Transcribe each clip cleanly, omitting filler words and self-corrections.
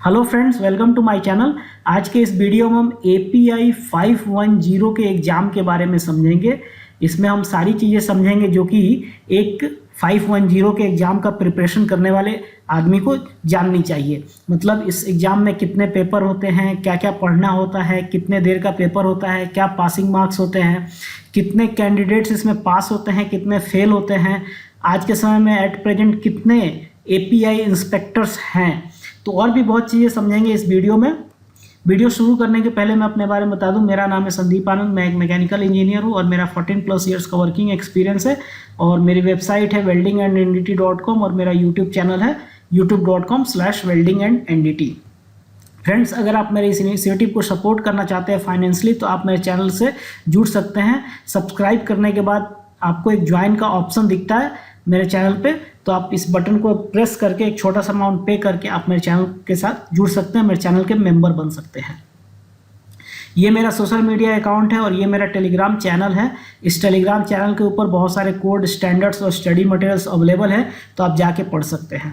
Hello friends, welcome to my channel. आज के इस वीडियो में हम API 510 के एग्ज़ाम के बारे में समझेंगे। इसमें हम सारी चीज़ें समझेंगे जो कि एक 510 के एग्ज़ाम का प्रिपरेशन करने वाले आदमी को जाननी चाहिए। मतलब इस एग्ज़ाम में कितने पेपर होते हैं, क्या क्या पढ़ना होता है, कितने देर का पेपर होता है, क्या पासिंग मार्क्स होते हैं, कितने कैंडिडेट्स इसमें पास होते हैं, कितने फेल होते हैं, आज के समय में एट प्रेजेंट कितने API इंस्पेक्टर्स हैं। तो और भी बहुत चीज़ें समझेंगे इस वीडियो में। वीडियो शुरू करने के पहले मैं अपने बारे में बता दूं, मेरा नाम है संदीप आनंद, मैं एक मैकेनिकल इंजीनियर हूं और मेरा 14+ ईयर्स का वर्किंग एक्सपीरियंस है। और मेरी वेबसाइट है weldingandt.com और मेरा यूट्यूब चैनल है youtube.com/weldingandt। फ्रेंड्स, अगर आप मेरे इस इनिशिएटिव को सपोर्ट करना चाहते हैं फाइनेंशियली तो आप मेरे चैनल से जुड़ सकते हैं। सब्सक्राइब करने के बाद आपको एक ज्वाइन का ऑप्शन दिखता है मेरे चैनल पे, तो आप इस बटन को प्रेस करके एक छोटा सा अमाउंट पे करके आप मेरे चैनल के साथ जुड़ सकते हैं, मेरे चैनल के मेंबर बन सकते हैं। ये मेरा सोशल मीडिया अकाउंट है और ये मेरा टेलीग्राम चैनल है। इस टेलीग्राम चैनल के ऊपर बहुत सारे कोड, स्टैंडर्ड्स और स्टडी मटेरियल्स अवेलेबल है, तो आप जाके पढ़ सकते हैं।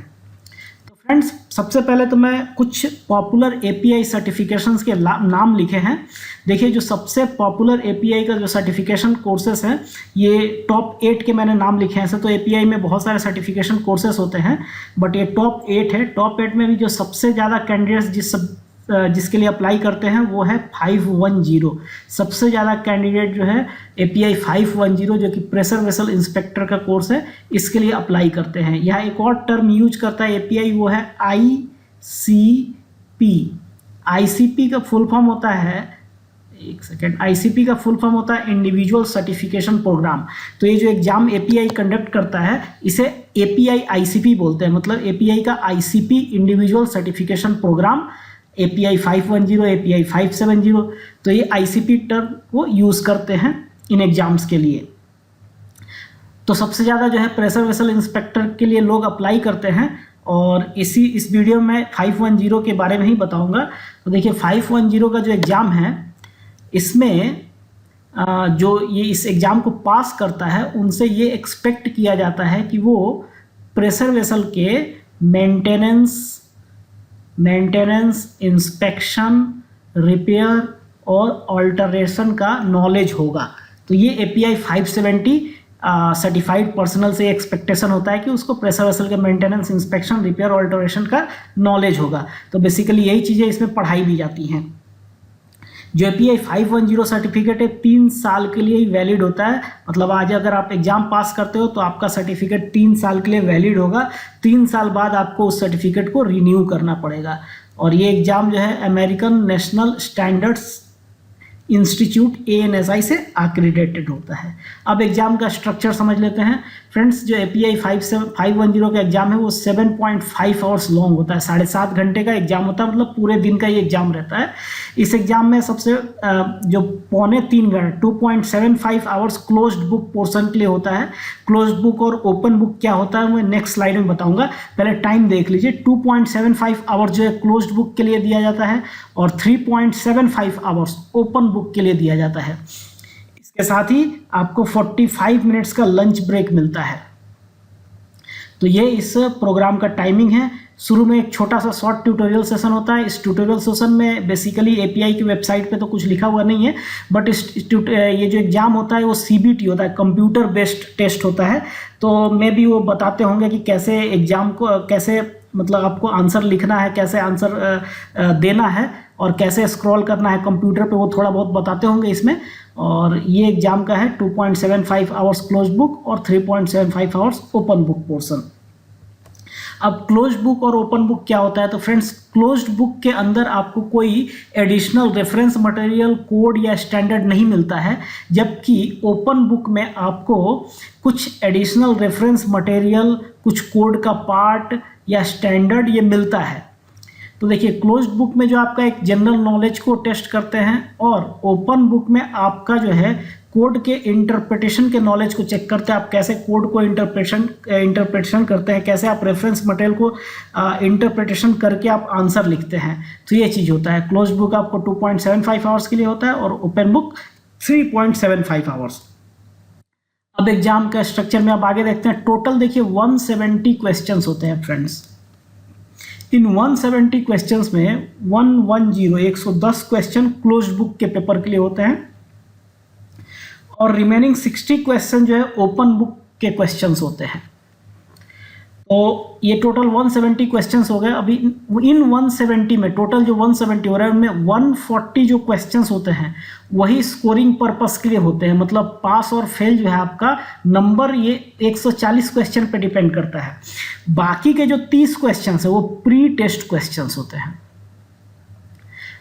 तो फ्रेंड्स, सबसे पहले तो मैं कुछ पॉपुलर API सर्टिफिकेशंस के नाम लिखे हैं। देखिए, जो सबसे पॉपुलर API का जो सर्टिफिकेशन कोर्सेस हैं, ये टॉप 8 के मैंने नाम लिखे हैं। ऐसे तो API में बहुत सारे सर्टिफिकेशन कोर्सेस होते हैं, बट ये टॉप 8 है। टॉप 8 में भी जो सबसे ज़्यादा कैंडिडेट्स जिसके लिए अप्लाई करते हैं वो है 510। सबसे ज़्यादा कैंडिडेट जो है API 510 जो कि प्रेशर वेसल इंस्पेक्टर का कोर्स है, इसके लिए अप्लाई करते हैं। यहाँ एक और टर्म यूज करता है API, वो है ICP। ICP का फुल फॉर्म होता है, एक सेकेंड, ICP का फुल फॉर्म होता है इंडिविजुअल सर्टिफिकेशन प्रोग्राम। तो ये जो एग्जाम API कंडक्ट करता है इसे API ICP बोलते हैं। मतलब API का ICP individual certification programme, API 510, API 570, तो ये ICP टर्म वो यूज़ करते हैं इन एग्जाम्स के लिए। तो सबसे ज़्यादा जो है प्रेशर वेसल इंस्पेक्टर के लिए लोग अप्लाई करते हैं और इस वीडियो में 510 के बारे में ही बताऊंगा। तो देखिए, 510 का जो एग्ज़ाम है, इसमें जो ये इस एग्ज़ाम को पास करता है उनसे ये एक्सपेक्ट किया जाता है कि वो प्रेशर वेसल के मेंटेनेंस, इंस्पेक्शन, रिपेयर और ऑल्टरेशन का नॉलेज होगा। तो ये API 570 सर्टिफाइड पर्सनल से एक्सपेक्टेशन होता है कि उसको प्रेशर वेसल के मेंटेनेंस, इंस्पेक्शन, रिपेयर, ऑल्टरेशन का नॉलेज होगा। तो बेसिकली यही चीज़ें इसमें पढ़ाई भी जाती हैं। जो API 510 सर्टिफिकेट है 3 साल के लिए ही वैलिड होता है। मतलब आज अगर आप एग्जाम पास करते हो तो आपका सर्टिफिकेट 3 साल के लिए वैलिड होगा। 3 साल बाद आपको उस सर्टिफिकेट को रिन्यू करना पड़ेगा। और ये एग्जाम जो है American national standards institute ANSI से एक्रीडेटेड होता है। अब एग्जाम का स्ट्रक्चर समझ लेते हैं। फ्रेंड्स, जो API 510 का एग्जाम है वो 7.5 आवर्स लॉन्ग होता है। 7.5 घंटे का एग्जाम होता है, मतलब पूरे दिन का ये एग्जाम रहता है। इस एग्जाम में सबसे जो 2.25 घंटे 2.75 आवर्स क्लोज्ड बुक पोर्शन के लिए होता है। क्लोज्ड बुक और ओपन बुक क्या होता है मैं नेक्स्ट स्लाइड में बताऊंगा, पहले टाइम देख लीजिए। 2.75 आवर्स जो है क्लोज्ड बुक के लिए दिया जाता है और 3.75 आवर्स ओपन बुक के लिए दिया जाता है। इसके साथ ही आपको 45 मिनट्स का लंच ब्रेक मिलता है। तो ये इस प्रोग्राम का टाइमिंग है। शुरू में एक छोटा सा शॉर्ट ट्यूटोरियल सेशन होता है। इस ट्यूटोरियल सेशन में बेसिकली API की वेबसाइट पे तो कुछ लिखा हुआ नहीं है, बट ये जो एग्ज़ाम होता है वो CBT होता है, कंप्यूटर बेस्ड टेस्ट होता है। तो मे भी वो बताते होंगे कि कैसे एग्ज़ाम को, कैसे मतलब आपको आंसर लिखना है, कैसे आंसर देना है और कैसे स्क्रॉल करना है कंप्यूटर पे, वो थोड़ा बहुत बताते होंगे इसमें। और ये एग्जाम का है 2.75 आवर्स क्लोज बुक और 3.75 आवर्स ओपन बुक पोर्शन। अब क्लोज बुक और ओपन बुक क्या होता है? तो फ्रेंड्स, क्लोज्ड बुक के अंदर आपको कोई एडिशनल रेफरेंस मटेरियल, कोड या स्टैंडर्ड नहीं मिलता है, जबकि ओपन बुक में आपको कुछ एडिशनल रेफरेंस मटेरियल, कुछ कोड का पार्ट या स्टैंडर्ड ये मिलता है। तो देखिए, क्लोज्ड बुक में जो आपका एक जनरल नॉलेज को टेस्ट करते हैं और ओपन बुक में आपका जो है कोड के इंटरप्रिटेशन के नॉलेज को चेक करते हैं। आप कैसे कोड को इंटरप्रिटेशन करते हैं, कैसे आप रेफरेंस मटेरियल को इंटरप्रिटेशन करके आप आंसर लिखते हैं। तो ये चीज़ होता है। क्लोज्ड बुक आपको 2.75 आवर्स के लिए होता है और ओपन बुक 3.75 आवर्स। अब एग्जाम का स्ट्रक्चर में आप आगे देखते हैं। टोटल देखिए 170 क्वेश्चंस होते हैं फ्रेंड्स। इन 170 क्वेश्चंस में 110 क्वेश्चन क्लोज्ड बुक के पेपर के लिए होते हैं और रिमेनिंग 60 क्वेश्चन जो है ओपन बुक के क्वेश्चंस होते हैं। तो ये टोटल 170 क्वेश्चंस हो गए। अभी इन 170 में टोटल जो 170 हो रहा है उनमें 140 जो क्वेश्चंस होते हैं वही स्कोरिंग पर्पस के लिए होते हैं, मतलब पास और फेल जो है आपका नंबर ये 140 क्वेश्चन पे डिपेंड करता है। बाकी के जो 30 क्वेश्चंस है वो प्री टेस्ट क्वेश्चंस होते हैं।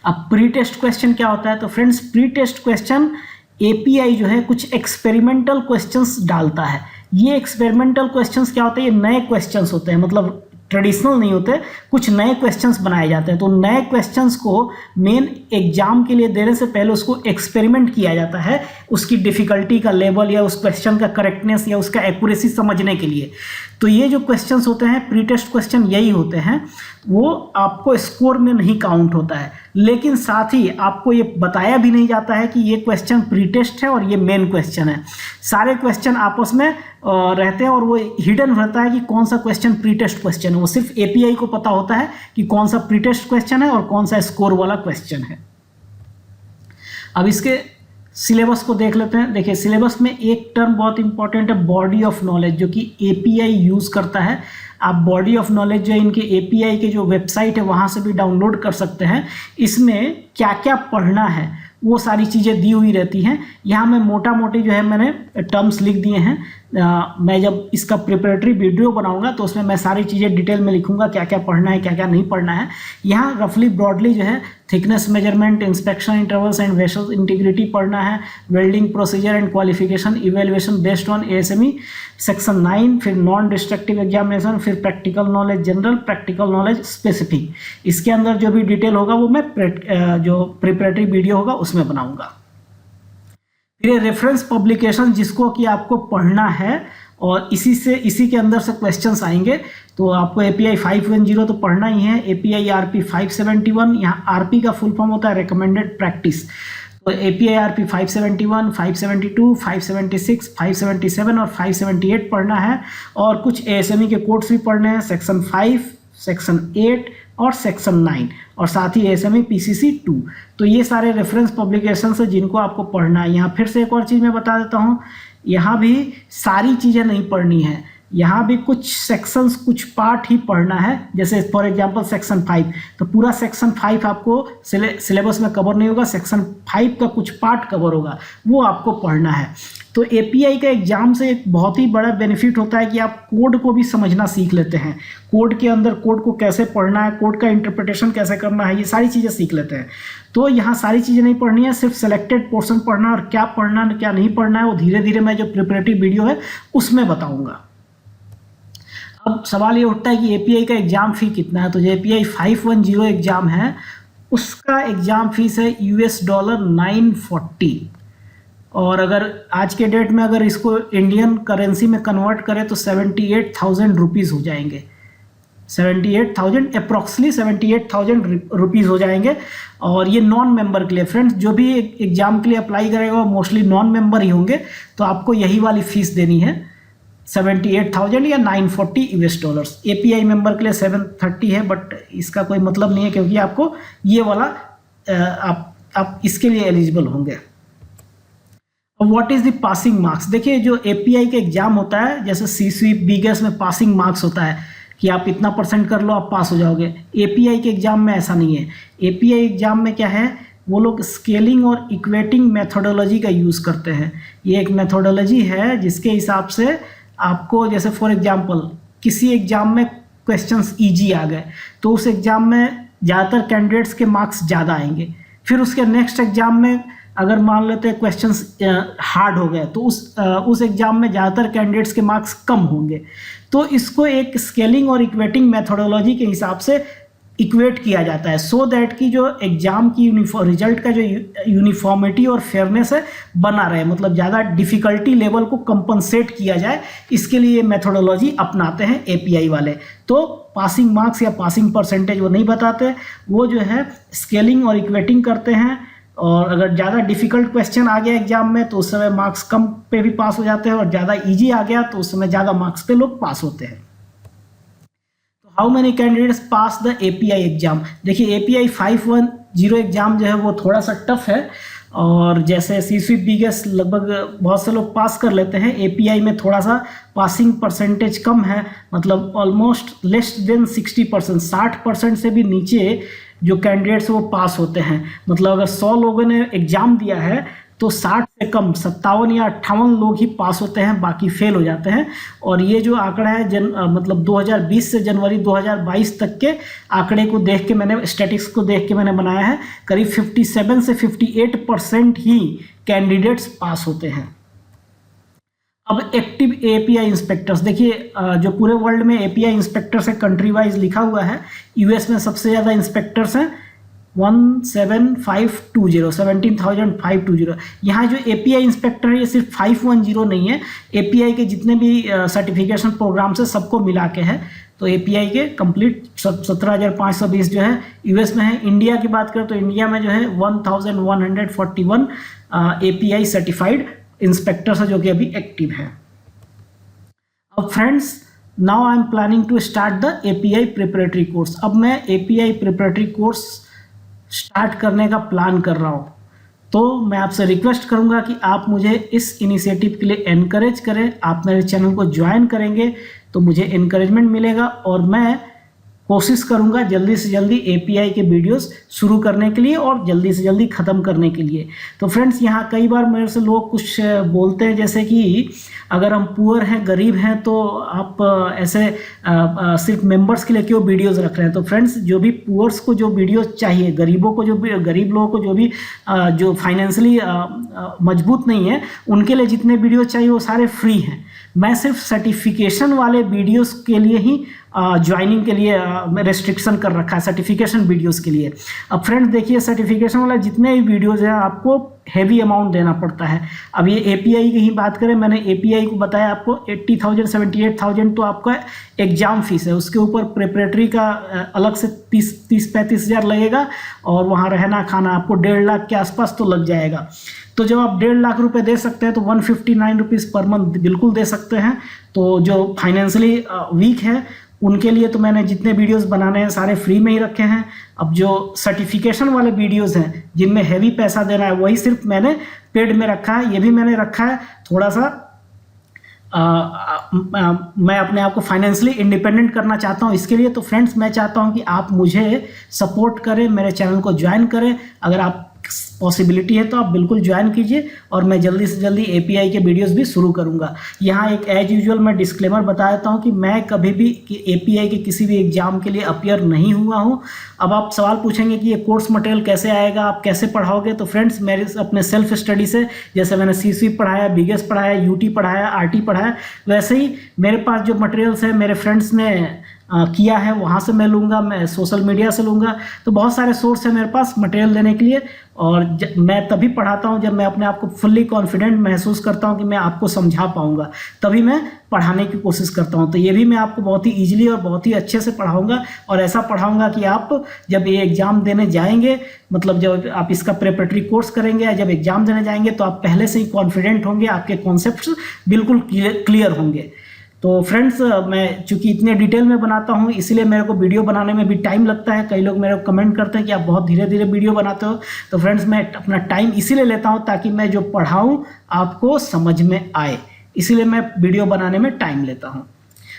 अब प्री टेस्ट क्वेश्चन क्या होता है? तो friends pre test question API जो है कुछ एक्सपेरिमेंटल क्वेश्चंस डालता है। ये एक्सपेरिमेंटल क्वेश्चंस क्या होते हैं? ये नए क्वेश्चंस होते हैं, मतलब ट्रेडिशनल नहीं होते, कुछ नए क्वेश्चंस बनाए जाते हैं। तो नए क्वेश्चंस को मेन एग्जाम के लिए देने से पहले उसको एक्सपेरिमेंट किया जाता है, उसकी डिफिकल्टी का लेवल या उस क्वेश्चन का करेक्टनेस या उसका एक्यूरेसी समझने के लिए। तो ये जो क्वेश्चंस होते हैं प्री टेस्ट क्वेश्चन यही होते हैं, वो आपको स्कोर में नहीं काउंट होता है, लेकिन साथ ही आपको ये बताया भी नहीं जाता है कि ये क्वेश्चन प्री टेस्ट है और ये मेन क्वेश्चन है। सारे क्वेश्चन आपस में रहते हैं और वो हिडन रहता है कि कौन सा क्वेश्चन प्री टेस्ट क्वेश्चन है। वो सिर्फ एपीआई को पता होता है कि कौन सा प्री टेस्ट क्वेश्चन है और कौन सा स्कोर वाला क्वेश्चन है। अब इसके सिलेबस को देख लेते हैं। देखिए सिलेबस में एक टर्म बहुत इंपॉर्टेंट है, बॉडी ऑफ नॉलेज, जो कि एपीआई यूज करता है। आप बॉडी ऑफ नॉलेज जो इनके एपीआई के जो वेबसाइट है वहाँ से भी डाउनलोड कर सकते हैं। इसमें क्या क्या पढ़ना है वो सारी चीज़ें दी हुई रहती हैं। यहाँ मैं मोटा मोटी जो है मैंने टर्म्स लिख दिए हैं। मैं जब इसका प्रिपरेटरी वीडियो बनाऊंगा तो उसमें मैं सारी चीज़ें डिटेल में लिखूंगा, क्या क्या पढ़ना है क्या क्या नहीं पढ़ना है। यहाँ रफली ब्रॉडली जो है thickness measurement, inspection intervals and vessel integrity पढ़ना है, welding procedure and qualification evaluation based on ASME section 9, फिर नॉन डिस्ट्रक्टिव एग्जामिनेशन, फिर practical knowledge general, practical knowledge specific. इसके अंदर जो भी डिटेल होगा वो मैं जो प्रिपरेटरी वीडियो होगा उसमें बनाऊंगा। फिर रेफरेंस पब्लिकेशन जिसको कि आपको पढ़ना है और इसी के अंदर से क्वेश्चंस आएंगे। तो आपको एपीआई 510 तो पढ़ना ही है, एपीआई आरपी 571, यहाँ आरपी का फुल फॉर्म होता है रिकमेंडेड प्रैक्टिस। तो एपीआई आरपी 571, 572, 576, 577 और 578 पढ़ना है। और कुछ एएसएमई के कोड्स भी पढ़ने हैं, सेक्शन 5, सेक्शन 8 और सेक्शन 9, और साथ ही एएसएमई पीसीसी 2। तो ये सारे रेफरेंस पब्लिकेशन है जिनको आपको पढ़ना है। यहाँ फिर से एक और चीज़ मैं बता देता हूँ, यहाँ भी सारी चीज़ें नहीं पढ़नी है, यहाँ भी कुछ सेक्शंस कुछ पार्ट ही पढ़ना है। जैसे फॉर एग्जांपल सेक्शन 5, तो पूरा सेक्शन 5 आपको सिलेबस में कवर नहीं होगा, सेक्शन 5 का कुछ पार्ट कवर होगा, वो आपको पढ़ना है। तो एपीआई का एग्जाम से एक बहुत ही बड़ा बेनिफिट होता है कि आप कोड को भी समझना सीख लेते हैं। कोड के अंदर कोड को कैसे पढ़ना है, कोड का इंटरप्रिटेशन कैसे करना है, ये सारी चीज़ें सीख लेते हैं। तो यहाँ सारी चीज़ें नहीं पढ़नी है, सिर्फ सेलेक्टेड पोर्शन पढ़ना, और क्या पढ़ना है क्या नहीं पढ़ना है वो धीरे धीरे मैं जो प्रिपरेटरी वीडियो है उसमें बताऊँगा। अब सवाल ये उठता है कि एपीआई का एग्ज़ाम फ़ी कितना है। तो जो एपीआई 510 एग्ज़ाम है उसका एग्ज़ाम फीस है $940, और अगर आज के डेट में अगर इसको इंडियन करेंसी में कन्वर्ट करें तो 78,000 रुपीज़ हो जाएंगे। 78,000 अप्रॉक्सली 78,000 रुपीज़ हो जाएंगे। और ये नॉन मेंबर के लिए, फ्रेंड्स जो भी एग्ज़ाम के लिए अप्लाई करेगा वो मोस्टली नॉन मेंबर ही होंगे, तो आपको यही वाली फ़ीस देनी है 78,000 या $940। एपीआई मेंबर के लिए 730 है, बट इसका कोई मतलब नहीं है क्योंकि आपको ये वाला आप इसके लिए एलिजिबल होंगे। What is the passing marks? देखिए जो एपीआई का एग्जाम होता है, जैसे सी बीगेस में पासिंग मार्क्स होता है कि आप इतना % कर लो आप पास हो जाओगे, एपीआई के एग्जाम में ऐसा नहीं है। एपीआई एग्जाम में क्या है, वो लोग स्केलिंग और इक्वेटिंग मेथोडोलॉजी का यूज़ करते हैं। ये एक मेथोडोलॉजी है जिसके हिसाब से आपको, जैसे फॉर एग्जांपल किसी एग्जाम में क्वेश्चंस इजी आ गए तो उस एग्जाम में ज़्यादातर कैंडिडेट्स के मार्क्स ज़्यादा आएंगे। फिर उसके नेक्स्ट एग्जाम में अगर मान लेते हैं क्वेश्चंस हार्ड हो गए तो उस एग्जाम में ज़्यादातर कैंडिडेट्स के मार्क्स कम होंगे। तो इसको एक स्केलिंग और इक्वेटिंग मेथोडोलॉजी के हिसाब से इक्वेट किया जाता है, सो दैट कि जो एग्जाम की रिजल्ट का जो यूनिफॉर्मिटी और फेयरनेस है बना रहे, मतलब ज़्यादा डिफ़िकल्टी लेवल को कंपनसेट किया जाए, इसके लिए मेथोडोलॉजी अपनाते हैं एपीआई वाले। तो पासिंग मार्क्स या पासिंग परसेंटेज वो नहीं बताते, वो जो है स्केलिंग और इक्वेटिंग करते हैं। और अगर ज़्यादा डिफ़िकल्ट क्वेश्चन आ गया एग्जाम में तो उस समय मार्क्स कम पे भी पास हो जाते हैं, और ज़्यादा ईजी आ गया तो उस समय ज़्यादा मार्क्स पे लोग पास होते हैं। How many candidates pass the API exam. देखिए एपीआई 510 एग्जाम जो है वो थोड़ा सा टफ है, और जैसे सी बीगेस लगभग बहुत से लोग पास कर लेते हैं, एपीआई में थोड़ा सा पासिंग परसेंटेज कम है, मतलब ऑलमोस्ट लेस देन 60%, 60% से भी नीचे जो कैंडिडेट्स वो पास होते हैं। मतलब अगर 100 लोगों ने एग्जाम दिया है तो 60 से कम 57 या 58 लोग ही पास होते हैं, बाकी फेल हो जाते हैं। और ये जो आंकड़ा है मतलब 2020 से जनवरी 2022 तक के आंकड़े को देख के मैंने, स्टैटिस्टिक्स को देख के मैंने बनाया है। करीब 57 से 58% ही कैंडिडेट्स पास होते हैं। अब एक्टिव एपीआई इंस्पेक्टर्स, देखिए जो पूरे वर्ल्ड में एपीआई इंस्पेक्टर्स है कंट्री वाइज लिखा हुआ है, यूएस में सबसे ज़्यादा इंस्पेक्टर्स हैं 17,520। यहाँ जो एपीआई इंस्पेक्टर है ये सिर्फ 510 नहीं है, एपीआई के जितने भी सर्टिफिकेशन प्रोग्राम्स है सबको मिला के है। तो एपीआई के कंप्लीट 17,520 जो है यूएस में है। इंडिया की बात करें तो इंडिया में जो है 1,141 एपीआई सर्टिफाइड इंस्पेक्टर्स है जो कि अभी एक्टिव है। अब friends, now I am planning to start the API preparatory course. अब मैं एपीआई प्रिपरेटरी कोर्स स्टार्ट करने का प्लान कर रहा हूँ, तो मैं आपसे रिक्वेस्ट करूँगा कि आप मुझे इस इनिशिएटिव के लिए एनकरेज करें। आप मेरे चैनल को ज्वाइन करेंगे तो मुझे एनकरेजमेंट मिलेगा, और मैं कोशिश करूंगा जल्दी से जल्दी एपीआई के वीडियोस शुरू करने के लिए और जल्दी से जल्दी ख़त्म करने के लिए। तो फ्रेंड्स, यहाँ कई बार मेरे से लोग कुछ बोलते हैं जैसे कि अगर हम पुअर हैं, गरीब हैं, तो आप ऐसे सिर्फ मेंबर्स के लिए क्यों वीडियोस रख रहे हैं। तो फ्रेंड्स, जो भी पुअर्स को जो वीडियोस चाहिए, गरीबों को, जो भी गरीब लोगों को जो भी जो फाइनेंशियली मजबूत नहीं है, उनके लिए जितने वीडियो चाहिए वो सारे फ्री हैं। मैं सिर्फ सर्टिफिकेशन वाले वीडियोस के लिए ही ज्वाइनिंग के लिए रेस्ट्रिक्शन कर रखा है, सर्टिफिकेशन वीडियोस के लिए। अब फ्रेंड्स देखिए, सर्टिफिकेशन वाला जितने भी वीडियोस हैं आपको हैवी अमाउंट देना पड़ता है। अब ये एपीआई की ही बात करें, मैंने एपीआई को बताया आपको 80,000 78,000 तो आपका एग्जाम फीस है। उसके ऊपर प्रिपरेटरी का अलग से 30-35 हज़ार लगेगा, और वहाँ रहना खाना आपको 1.5 लाख के आसपास तो लग जाएगा। तो जब आप 1.5 लाख रुपए दे सकते हैं तो 159 रुपीज़ पर मंथ बिल्कुल दे सकते हैं। तो जो फाइनेंशियली वीक है उनके लिए तो मैंने जितने वीडियोस बनाने हैं सारे फ्री में ही रखे हैं। अब जो सर्टिफिकेशन वाले वीडियोस हैं जिनमें हैवी पैसा देना है वही सिर्फ मैंने पेड में रखा है। ये भी मैंने रखा है थोड़ा सा मैं अपने आप को फाइनेंशियली इंडिपेंडेंट करना चाहता हूं इसके लिए। तो फ्रेंड्स, मैं चाहता हूं कि आप मुझे सपोर्ट करें, मेरे चैनल को ज्वाइन करें। अगर आप पॉसिबिलिटी है तो आप बिल्कुल ज्वाइन कीजिए, और मैं जल्दी से जल्दी एपीआई के वीडियोस भी शुरू करूंगा। यहाँ एक एज यूजुअल मैं डिस्क्लेमर बता देता हूँ कि मैं कभी भी एपीआई के किसी भी एग्जाम के लिए अपीयर नहीं हुआ हूँ। अब आप सवाल पूछेंगे कि ये कोर्स मटेरियल कैसे आएगा, आप कैसे पढ़ाओगे। तो फ्रेंड्स, मेरे अपने सेल्फ स्टडी से, जैसे मैंने सीसी पढ़ाया, बीगेस पढ़ाया, यूटी पढ़ाया, आरटी पढ़ाया, वैसे ही मेरे पास जो मटेरियल्स है मेरे फ्रेंड्स ने किया है वहाँ से मैं लूँगा, मैं सोशल मीडिया से लूँगा। तो बहुत सारे सोर्स है मेरे पास मटेरियल देने के लिए, और मैं तभी पढ़ाता हूँ जब मैं अपने आप को फुल्ली कॉन्फिडेंट महसूस करता हूँ कि मैं आपको समझा पाऊँगा, तभी मैं पढ़ाने की कोशिश करता हूँ। तो ये भी मैं आपको बहुत ही ईजिली और बहुत ही अच्छे से पढ़ाऊँगा, और ऐसा पढ़ाऊँगा कि आप जब ये एग्ज़ाम देने जाएंगे, मतलब जब आप इसका प्रिपरेटरी कोर्स करेंगे या जब एग्ज़ाम देने जाएंगे, तो आप पहले से ही कॉन्फिडेंट होंगे, आपके कॉन्सेप्ट्स बिल्कुल क्लियर होंगे। तो फ्रेंड्स, मैं चूंकि इतने डिटेल में बनाता हूँ इसलिए मेरे को वीडियो बनाने में भी टाइम लगता है। कई लोग मेरे को कमेंट करते हैं कि आप बहुत धीरे धीरे वीडियो बनाते हो। तो फ्रेंड्स, मैं अपना टाइम इसीलिए लेता हूँ ताकि मैं जो पढ़ाऊँ आपको समझ में आए, इसीलिए मैं वीडियो बनाने में टाइम लेता हूँ।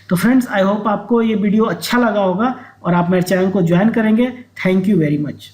तो फ्रेंड्स, आई होप आपको ये वीडियो अच्छा लगा होगा और आप मेरे चैनल को ज्वाइन करेंगे। Thank you very much.